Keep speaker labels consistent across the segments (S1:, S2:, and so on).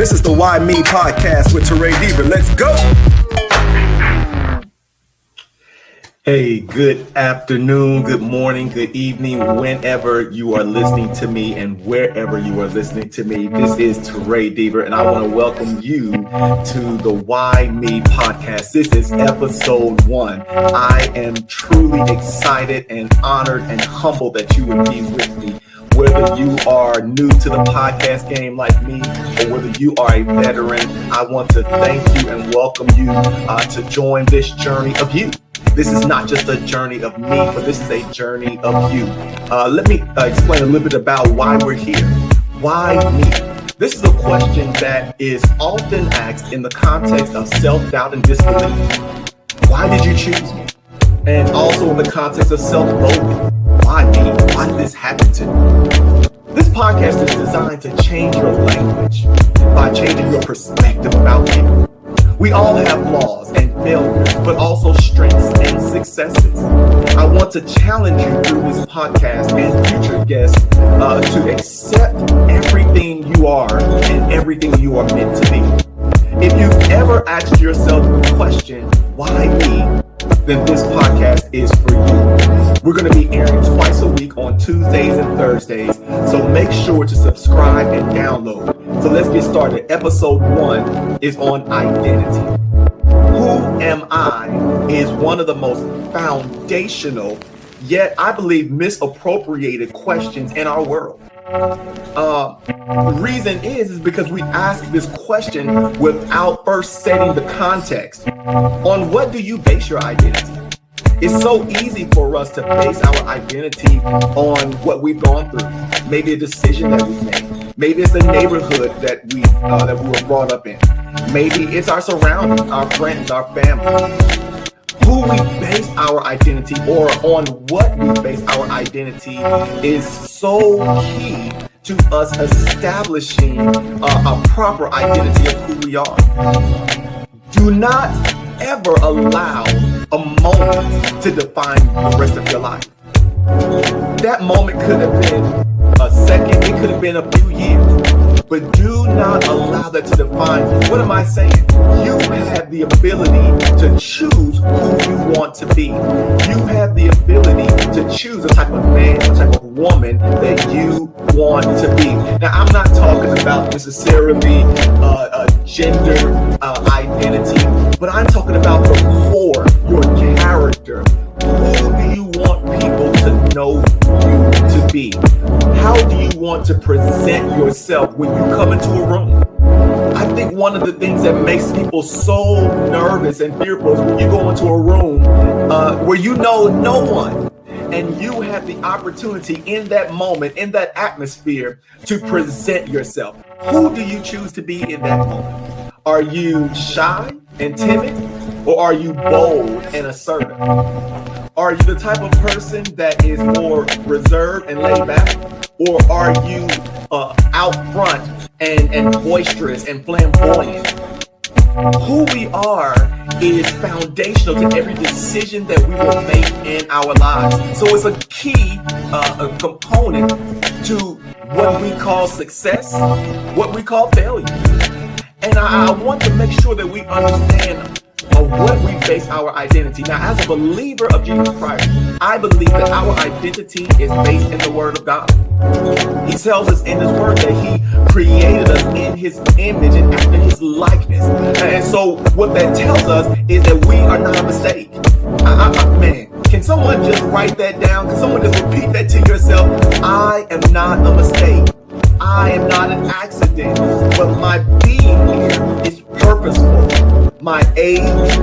S1: This is the Why Me podcast with Tarray Deaver. Let's go. Hey, good afternoon, good morning, good evening, whenever you are listening to me and wherever you are listening to me. This is Tarray Deaver, and I want to welcome you to the Why Me podcast. This is episode 1. I am truly excited and honored and humbled that you would be with me. Whether you are new to the podcast game like me, or whether you are a veteran, I want to thank you and welcome you to join this journey of you. This is not just a journey of me, but this is a journey of you. Let me explain a little bit about why we're here. Why me? This is a question that is often asked in the context of self-doubt and disbelief. Why did you choose me? And also in the context of self-loathing. Why me? Why did this happen to me? This podcast is designed to change your language by changing your perspective about you. We all have flaws and failures, but also strengths and successes. I want to challenge you through this podcast and future guests to accept everything you are and everything you are meant to be. If you've ever asked yourself the question, why me? Then this podcast is for you. We're going to be airing twice a week on Tuesdays and Thursdays, so make sure to subscribe and download. So let's get started. Episode 1 is on identity. Who am I is one of the most foundational, yet I believe misappropriated questions in our world. The reason is because we ask this question without first setting the context. On what do you base your identity? It's so easy for us to base our identity on what we've gone through. Maybe a decision that we made. Maybe it's the neighborhood that we were brought up in. Maybe it's our surroundings, our friends, our family. Who we base our identity or on what we base our identity is so key to us establishing a proper identity of who we are. Do not ever allow a moment to define the rest of your life. That moment could have been a second, it could have been a few years, but do not allow that to define you. What am I saying? You have the ability to choose who you want to be. You have the ability to choose the type of man, the type of woman that you want to be. Now, I'm not talking about necessarily a gender identity, but I'm talking about the core, your character. Who do you want people to know you to be? How do you want to present yourself when you come into a room? I think one of the things that makes people so nervous and fearful is when you go into a room where you know no one, and you have the opportunity in that moment, in that atmosphere, to present yourself. Who do you choose to be in that moment? Are you shy and timid, or are you bold and assertive? Are you the type of person that is more reserved and laid back? Or are you out front and boisterous and flamboyant? Who we are is foundational to every decision that we will make in our lives. So it's a key a component to what we call success, what we call failure. And I want to make sure that we understand what we base our identity. Now, as a believer of Jesus Christ, I believe that our identity is based in the Word of God. He tells us in His Word that He created us in His image and after His likeness. And so what that tells us is that we are not a mistake. Man, can someone just write that down? Can someone just repeat that to yourself? I am not a mistake. I am not an accident, but my being here is purposeful. My age,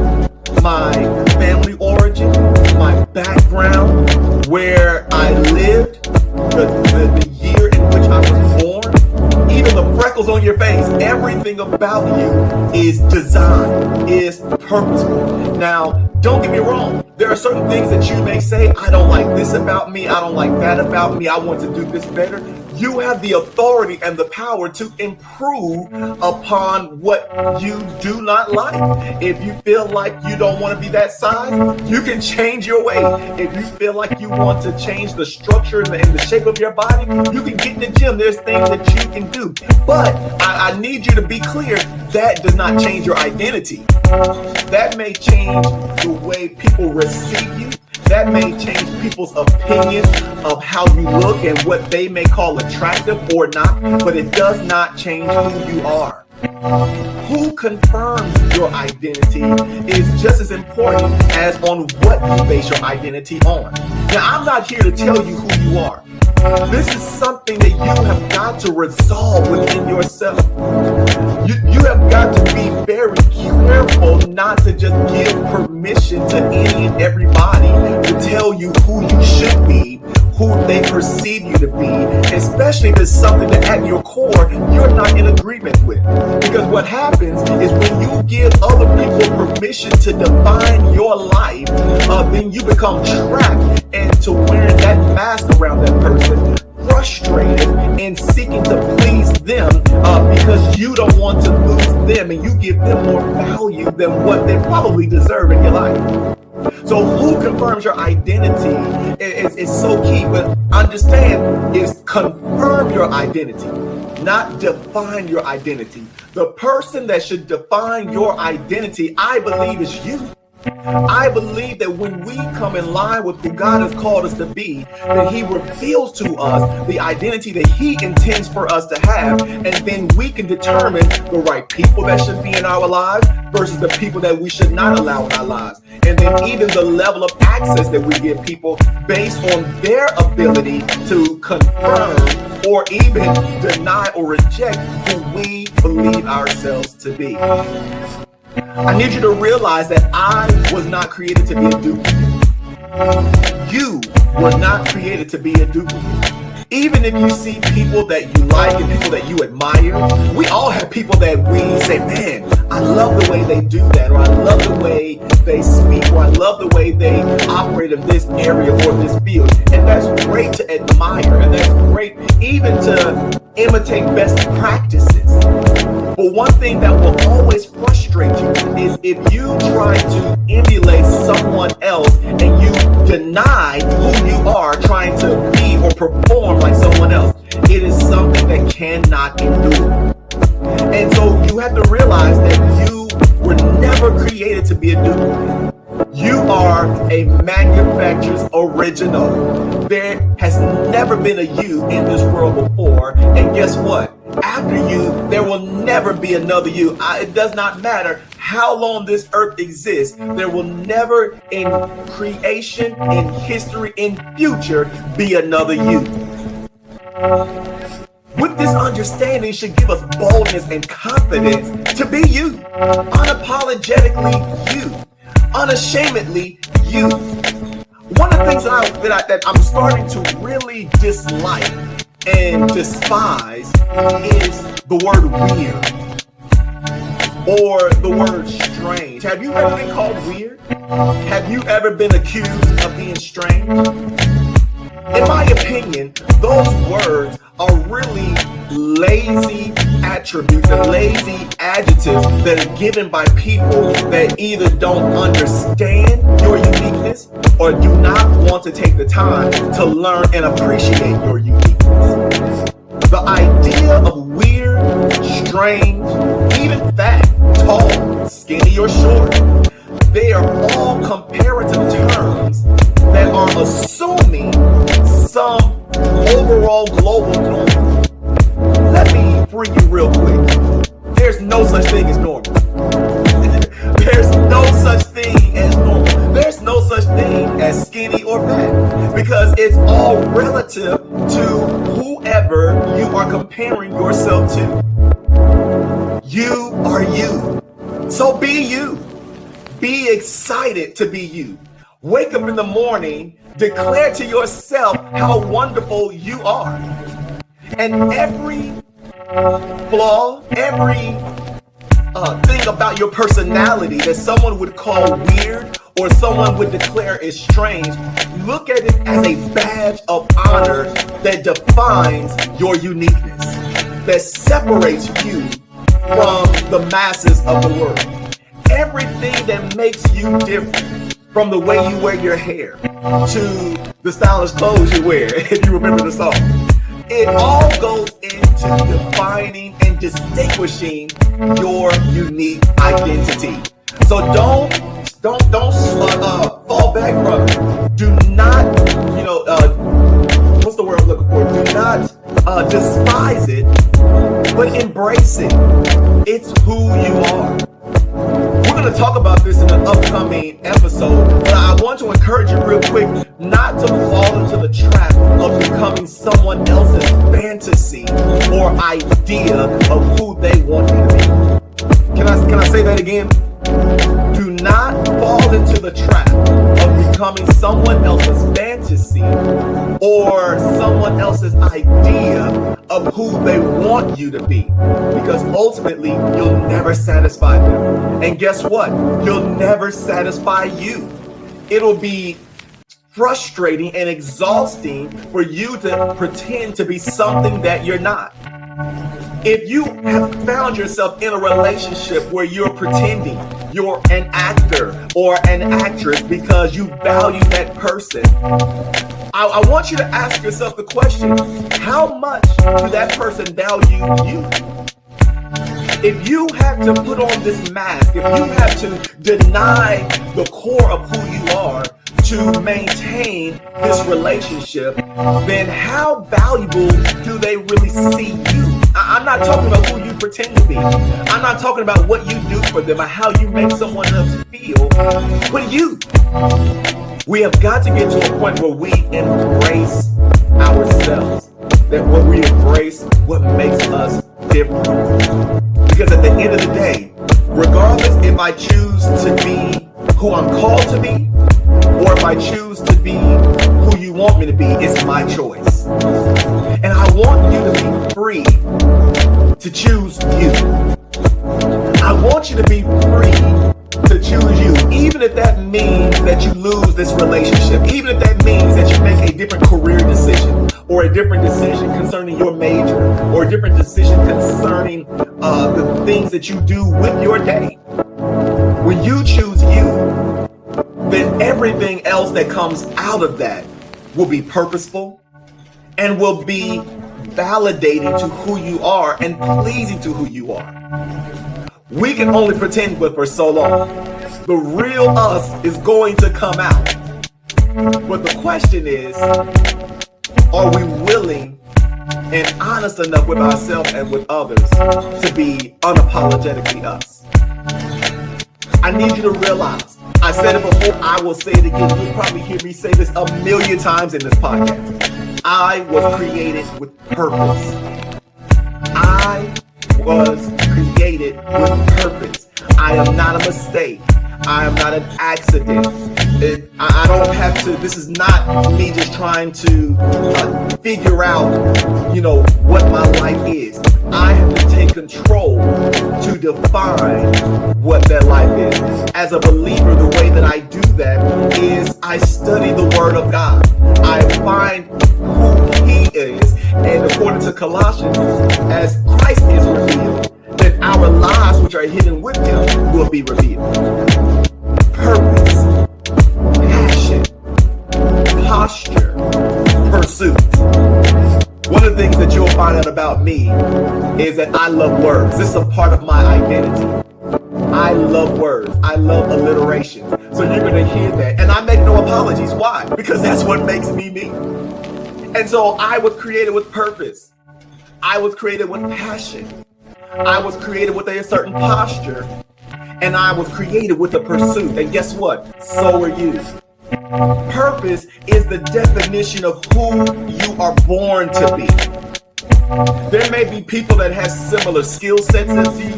S1: my family origin, my background, where I lived, the year in which I was born, even the freckles on your face, everything about you is designed, is purposeful. Now, don't get me wrong. There are certain things that you may say, I don't like this about me, I don't like that about me, I want to do this better. You have the authority and the power to improve upon what you do not like. If you feel like you don't want to be that size, you can change your weight. If you feel like you want to change the structure and the shape of your body, you can get in the gym. There's things that you can do. But I need you to be clear, that does not change your identity. That may change the way people receive you. That may change people's opinions of how you look and what they may call attractive or not, but it does not change who you are. Who confirms your identity is just as important as on what you base your identity on. Now, I'm not here to tell you who you are. This is something that you have got to resolve within yourself. You have got to be very careful not to just give permission to any and everybody to tell you who you should be, who they perceive you to be, especially if it's something that at your core you're not in agreement with. Because what happens is when you give other people permission to define your life, then you become trapped into wearing that mask around that person, frustrated and seeking to please them because you don't want to lose them and you give them more value than what they probably deserve in your life. So who confirms your identity is so key, but understand is confirm your identity, not define your identity. The person that should define your identity, I believe, is you. I believe that when we come in line with who God has called us to be, that He reveals to us the identity that He intends for us to have, and then we can determine the right people that should be in our lives versus the people that we should not allow in our lives. And then even the level of access that we give people based on their ability to confirm or even deny or reject who we believe ourselves to be. I need you to realize that I was not created to be a duplicate. You were not created to be a duplicate. Even if you see people that you like and people that you admire, we all have people that we say, man, I love the way they do that, or I love the way they speak, or I love the way they operate in this area or this field. And that's great to admire, and that's great even to imitate best practices. But one thing that will always frustrate you is if you try to emulate someone else and you deny who you are trying to be or perform like someone else. It is something that cannot endure. And so you have to realize that you were never created to be a duplicate. You are a manufacturer's original. There has never been a you in this world before. And guess what? After you, there will never be another you. It does not matter how long this earth exists. There will never in creation, in history, in future be another you. With this understanding should give us boldness and confidence to be you. Unapologetically you. Unashamedly you. One of the things that I'm starting to really dislike and despise is the word weird or the word strange. Have you ever been called weird? Have you ever been accused of being strange? In my opinion, those words are really lazy attributes and lazy adjectives that are given by people that either don't understand your uniqueness or do not want to take the time to learn and appreciate your uniqueness. The idea of weird, strange, even fat, tall, skinny, or short, they are all comparative terms that are assuming some overall global norm. Let me free you real quick. There's no such thing as normal. There's no such thing as normal. There's no such thing as skinny or fat because it's all relative to whoever you are comparing yourself to. You are you. So be you. Be excited to be you. Wake up in the morning, declare to yourself how wonderful you are. And every flaw, every thing about your personality that someone would call weird or someone would declare is strange, look at it as a badge of honor that defines your uniqueness, that separates you from the masses of the world. Everything that makes you different, from the way you wear your hair to the stylish clothes you wear, if you remember the song, it all goes into defining and distinguishing your unique identity. So don't fall back from it. Do not, what's the word I'm looking for? Do not despise it, but embrace it. It's who you are. We're going to talk about this in an upcoming episode, but I want to encourage you real quick not to fall into the trap of becoming someone else's fantasy or idea of who they want you to be. Can I say that again? Do not fall into the trap of becoming someone else's fantasy or someone else's idea of who they want you to be, because ultimately you'll never satisfy them. And guess what? You'll never satisfy you. It'll be frustrating and exhausting for you to pretend to be something that you're not. If you have found yourself in a relationship where you're pretending you're an actor or an actress because you value that person, I want you to ask yourself the question, how much does that person value you? If you have to put on this mask, if you have to deny the core of who you are to maintain this relationship, then how valuable do they really see you? I'm not talking about who you pretend to be. I'm not talking about what you do for them or how you make someone else feel, but you. We have got to get to a point where we embrace ourselves, that when we embrace what makes us different. Because at the end of the day, regardless if I choose to be who I'm called to be, or if I choose to be who you want me to be, it's my choice. And I want you to be free to choose you. I want you to be free to choose you, even if that means that you lose this relationship, even if that means that you make a different career decision, or a different decision concerning your major, or a different decision concerning the things that you do with your day. When you choose you, then everything else that comes out of that will be purposeful and will be validating to who you are and pleasing to who you are. We can only pretend with for so long. The real us is going to come out. But the question is, are we willing and honest enough with ourselves and with others to be unapologetically us? I need you to realize, I said it before, I will say it again. You'll probably hear me say this 1,000,000 times in this podcast. I was created with purpose. I was created with purpose. I am not a mistake. I am not an accident. I don't have to, this is not me just trying to figure out, what my life is. I have to take control to define what that life is. As a believer, the way that I do that is I study the Word of God. I find who He is, and according to Colossians, as Christ is revealed, then our lives which are hidden with Him will be revealed. Purpose, passion, posture, pursuit. One of the things that you'll find out about me is that I love words. This is a part of my identity. I love words. I love alliteration. So you're going to hear that. And I make no apologies. Why? Because that's what makes me me. And so I was created with purpose. I was created with passion. I was created with a certain posture. And I was created with a pursuit. And guess what? So are you. Purpose is the definition of who you are born to be. There may be people that have similar skill sets as you,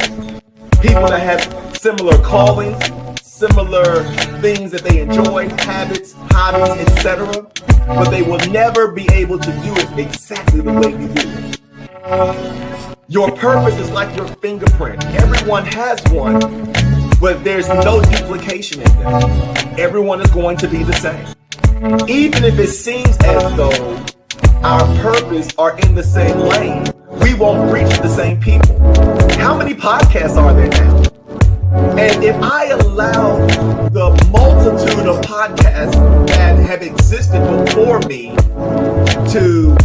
S1: people that have similar callings, similar things that they enjoy, habits, hobbies, etc. But they will never be able to do it exactly the way you do it. Your purpose is like your fingerprint. Everyone has one, but there's no duplication in them. Everyone is going to be the same. Even if it seems as though our purpose are in the same lane, we won't reach the same people. How many podcasts are there now? And if I allow the multitude of podcasts that have existed before me to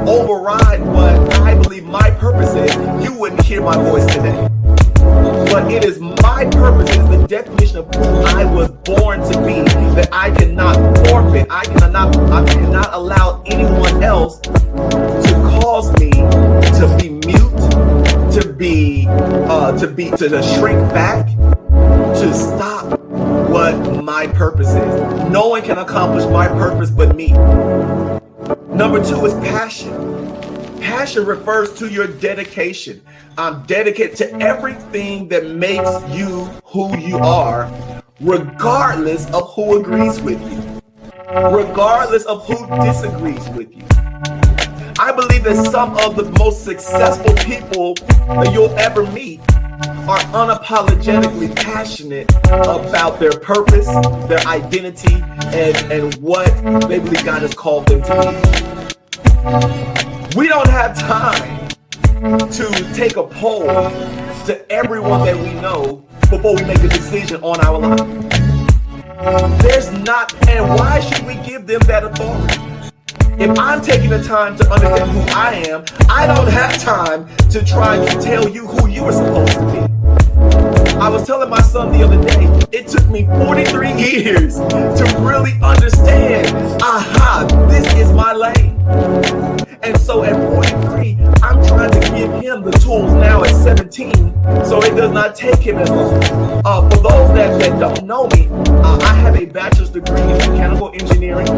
S1: override what I believe my purpose is, you wouldn't hear my voice today. But it is my purpose, it is the definition of who I was born to be, that I cannot forfeit, I cannot allow anyone else to cause me to be mute, to shrink back, to stop what my purpose is. No one can accomplish my purpose but me. Number 2 is passion. Passion refers to your dedication. I'm dedicated to everything that makes you who you are, regardless of who agrees with you, regardless of who disagrees with you. I believe that some of the most successful people that you'll ever meet are unapologetically passionate about their purpose, their identity, and what they believe God has called them to be. We don't have time to take a poll to everyone that we know before we make a decision on our life. There's not, and why should we give them that authority? If I'm taking the time to understand who I am, I don't have time to try to tell you who you are supposed to be. I was telling my son the other day, it took me 43 years to really understand, this is my lane. And so at 43, I'm trying to give him the tools now at 17, so it does not take him as long. For those that don't know me, I have a bachelor's degree in mechanical engineering.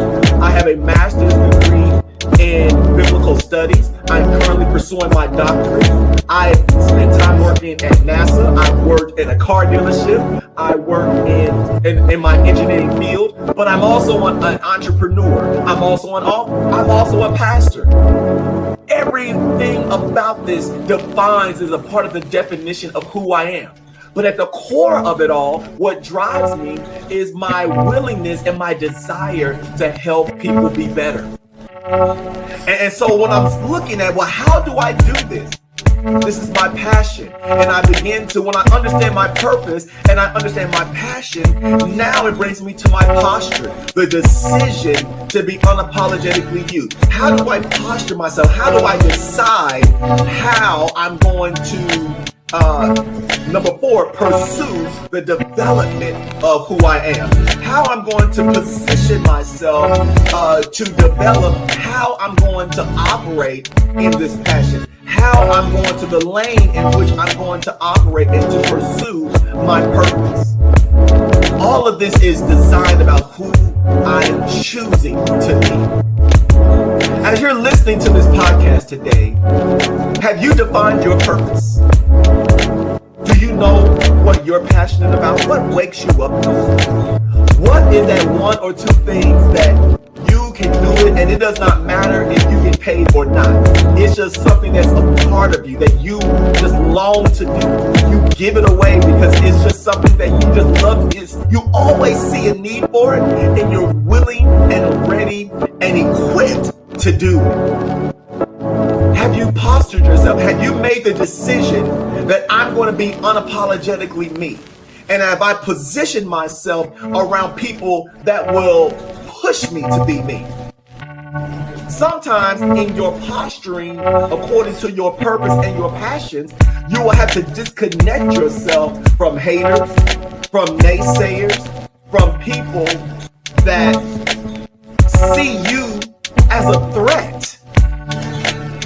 S1: I have a master's degree in biblical studies. I'm currently pursuing my doctorate. I spent time working at NASA. I've worked in a car dealership. I work in my engineering field, but I'm also an entrepreneur. I'm also an author. I'm also a pastor. Everything about this defines as a part of the definition of who I am. But at the core of it all, what drives me is my willingness and my desire to help people be better. And so when I'm looking at, well, how do I do this? This is my passion. And I begin to, when I understand my purpose and I understand my passion, now it brings me to my posture, the decision to be unapologetically you. How do I posture myself? How do I decide how I'm going to number 4, pursue the development of who I am. How I'm going to position myself to develop how I'm going to operate in this passion. How I'm going to the lane in which I'm going to operate and to pursue my purpose. All of this is designed about who I am choosing to be. As you're listening to this podcast today, have you defined your purpose? Do you know what you're passionate about? What wakes you up? What is that 1 or 2 things that you can do it, and it does not matter if you get paid or not. It's just something that's a part of you that you just long to do. You give it away because it's just something that you just love. You always see a need for it, and you're willing and ready and equipped to do it. Have you postured yourself? Have you made the decision that I'm going to be unapologetically me? And have I positioned myself around people that will push me to be me? Sometimes in your posturing, according to your purpose and your passions, you will have to disconnect yourself from haters, from naysayers, from people that see you as a threat.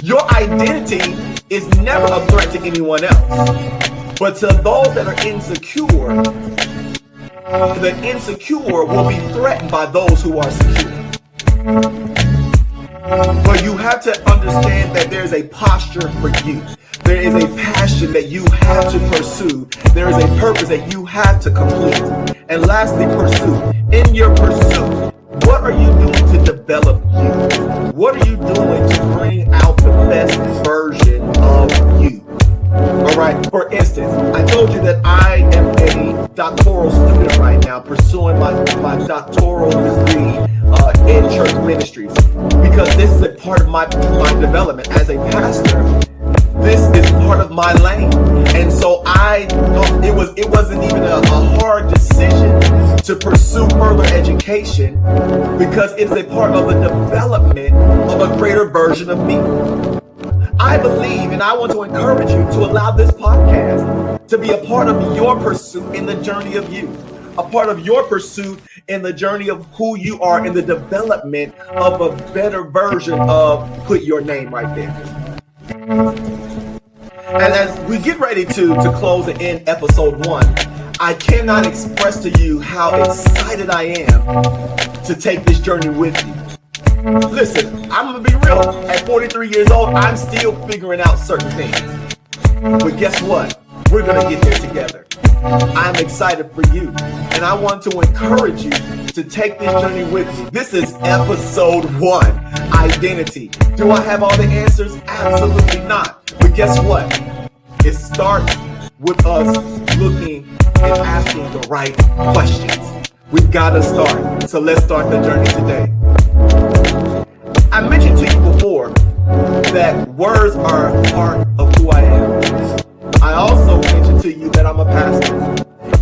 S1: Your identity is never a threat to anyone else. But to those that are insecure, the insecure will be threatened by those who are secure. But you have to understand that there is a posture for you. There is a passion that you have to pursue. There is a purpose that you have to complete. And lastly, pursuit. In your pursuit, what are you doing to develop you? What are you doing to bring out the best version of you? All right. For instance, I told you that I am doctoral student right now, pursuing my doctoral degree in church ministries, because this is a part of my development as a pastor. This is part of my lane, and so it wasn't even a hard decision to pursue further education, because it's a part of the development of a greater version of me. I believe, and I want to encourage you to allow this podcast to be a part of your pursuit in the journey of you, a part of your pursuit in the journey of who you are, in the development of a better version of put your name right there. And as we get ready to close and end episode 1, I cannot express to you how excited I am to take this journey with you. Listen, I'm going to be real. At 43 years old, I'm still figuring out certain things. But guess what? We're going to get there together. I'm excited for you. And I want to encourage you to take this journey with me. This is episode 1, identity. Do I have all the answers? Absolutely not. But guess what? It starts with us looking and asking the right questions. We've got to start. So let's start the journey today. I mentioned to you before that words are a part of who I am. I also mentioned to you that I'm a pastor.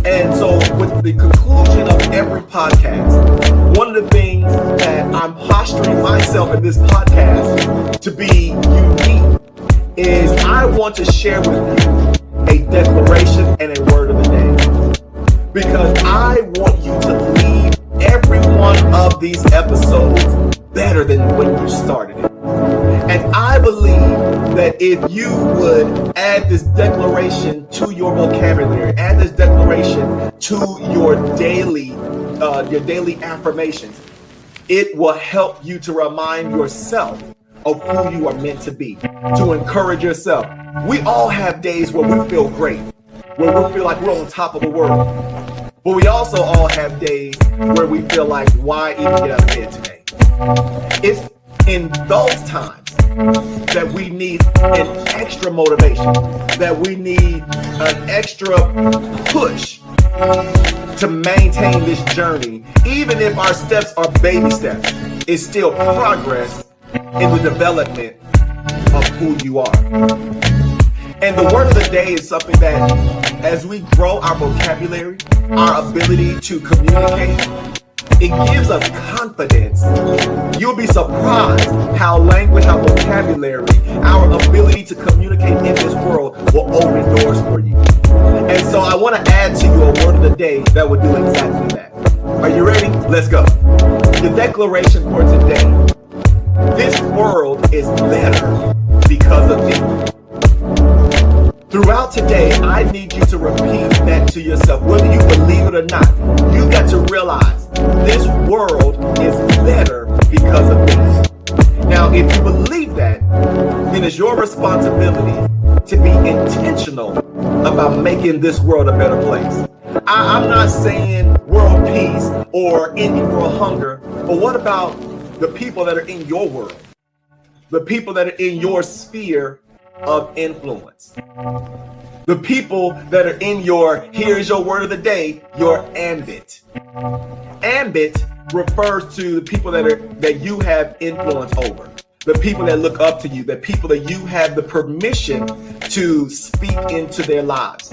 S1: And so with the conclusion of every podcast, one of the things that I'm posturing myself in this podcast to be unique is I want to share with you a declaration and a word of the day. Because I want you to leave every one of these episodes better than when you started it. And I believe that if you would add this declaration to your vocabulary, add this declaration to your daily affirmations, it will help you to remind yourself of who you are meant to be, to encourage yourself. We all have days where we feel great, where we feel like we're on top of the world. But we also all have days where we feel like, why even get out of bed today? It's in those times that we need an extra motivation, that we need an extra push to maintain this journey. Even if our steps are baby steps, it's still progress in the development of who you are. And the word of the day is something that, as we grow our vocabulary, our ability to communicate, it gives us confidence. You'll be surprised how language, how vocabulary, our ability to communicate in this world will open doors for you. And so I want to add to you a word of the day that will do exactly that. Are you ready? Let's go. The declaration for today: this world is better because of me. Throughout today, I need you to repeat that to yourself. Whether you believe it or not, you got to realize this world is better because of me. Now, if you believe that, then it's your responsibility to be intentional about making this world a better place. I'm not saying world peace or ending world hunger, but what about the people that are in your world? The people that are in your sphere of influence. The people that are in your, here's your word of the day, your ambit. Ambit refers to the people that you have influence over, the people that look up to you, the people that you have the permission to speak into their lives.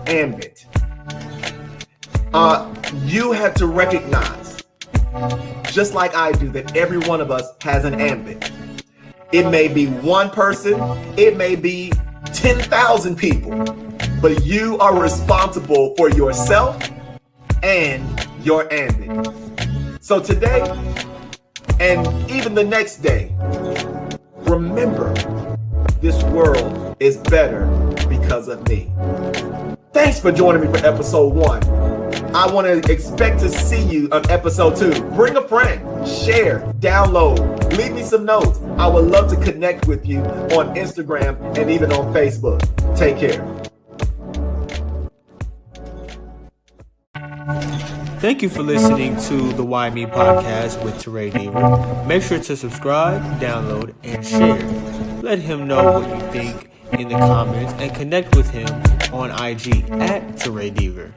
S1: Ambit. You have to recognize, just like I do, that every one of us has an ambit. It may be one person, it may be 10,000 people, but you are responsible for yourself and your ambit. So today, and even the next day, remember, this world is better because of me. Thanks for joining me for episode 1. I want to expect to see you on episode 2. Bring a friend, share, download, leave me some notes. I would love to connect with you on Instagram and even on Facebook. Take care.
S2: Thank you for listening to the Why Me podcast with Tarray Deaver. Make sure to subscribe, download, and share. Let him know what you think in the comments and connect with him on IG at Tarray Deaver.